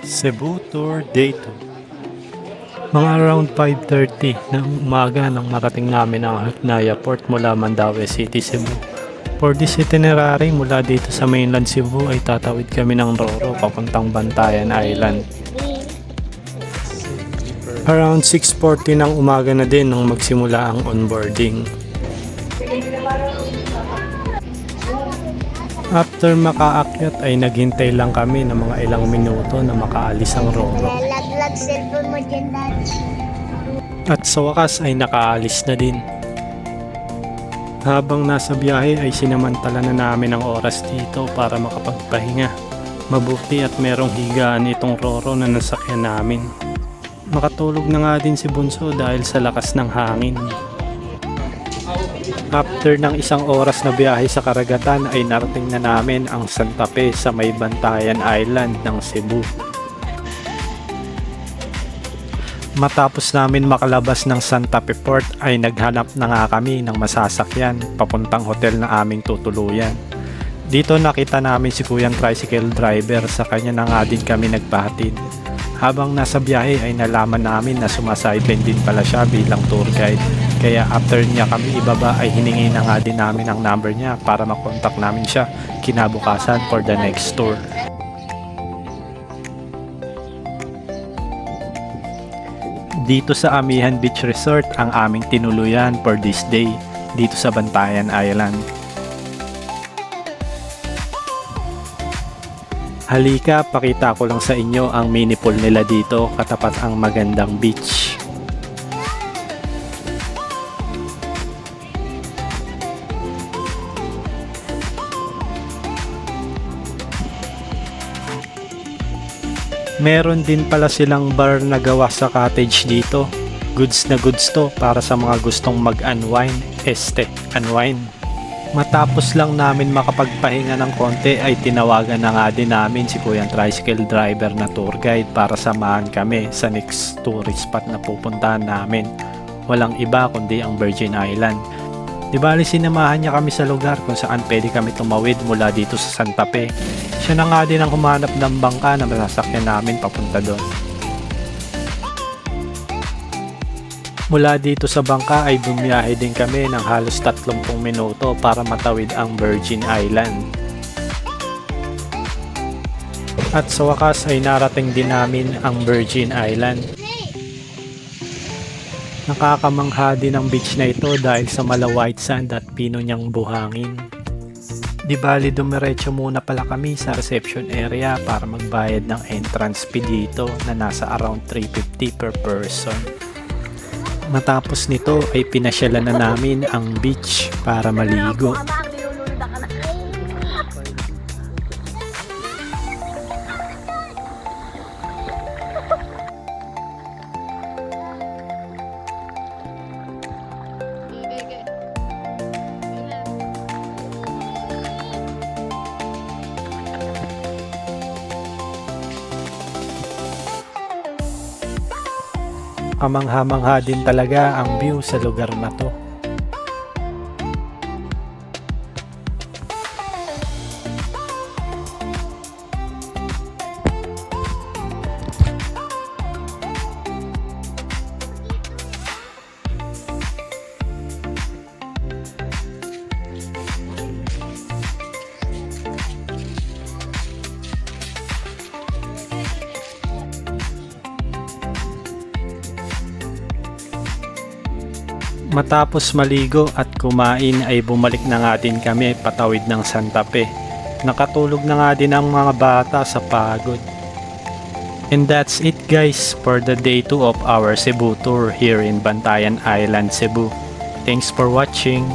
Cebu Tour Day 2. Mga around 5:30 ng umaga nang marating namin ang Halknaya Port mula Mandaue City, Cebu. For this itinerary mula dito sa mainland Cebu ay tatawid kami ng Roro papuntang Bantayan Island. Around 6:40 ng umaga na din nang magsimula ang onboarding. After makaakyat ay naghintay lang kami ng mga ilang minuto na makaalis ang Roro. Lag cellphone mo dyan, Dad. At sa wakas ay nakaalis na din. Habang nasa biyahe ay sinamantala na namin ang oras dito para makapagpahinga. Mabuti at merong higaan itong Roro na nasakyan namin. Makatulog na nga din si Bunso dahil sa lakas ng hangin. After ng isang oras na biyahe sa karagatan ay narating na namin ang Santa Fe sa may Bantayan Island ng Cebu. Matapos namin makalabas ng Santa Fe Port ay naghanap na nga kami ng masasakyan papuntang hotel na aming tutuluyan. Dito nakita namin si Kuyang tricycle driver, sa kanya na nga din kami nagpahatid. Habang nasa biyahe ay nalaman namin na sumasideline din pala siya bilang tour guide. Kaya after niya kami ibaba ay hiningi na nga din namin ang number niya para makontak namin siya kinabukasan for the next tour. Dito sa Amihan Beach Resort ang aming tinuluyan for this day dito sa Bantayan Island. Halika, pakita ko lang sa inyo ang mini pool nila dito katapat ang magandang beach. Meron din pala silang bar na gawa sa cottage dito. Goods na goods to para sa mga gustong mag-unwind, unwind. Matapos lang namin makapagpahinga ng konti ay tinawagan na nga din namin si Kuyang tricycle driver na tour guide para samahan kami sa next tourist spot na pupuntahan namin. Walang iba kundi ang Virgin Island. Di bali sinamahan niya kami sa lugar kung saan pwede kami tumawid mula dito sa Santa Fe. Siya na nga din ang humanap ng bangka na masasakyan namin papunta doon. Mula dito sa bangka ay bumiyahe din kami ng halos 30 minuto para matawid ang Virgin Island. At sa wakas ay narating din namin ang Virgin Island. Nakakamangha din ang beach na ito dahil sa mala white sand at pino niyang buhangin. Di bali dumiretso muna pala kami sa reception area para magbayad ng entrance fee dito na nasa around 350 per person. Matapos nito ay pinasyalan na namin ang beach para maligo. Kamangha-mangha din talaga ang view sa lugar na to. Matapos maligo at kumain ay bumalik na nga din kami patawid ng Santa Fe. Nakatulog na nga din ang mga bata sa pagod. And that's it guys for the day 2 of our Cebu tour here in Bantayan Island, Cebu. Thanks for watching.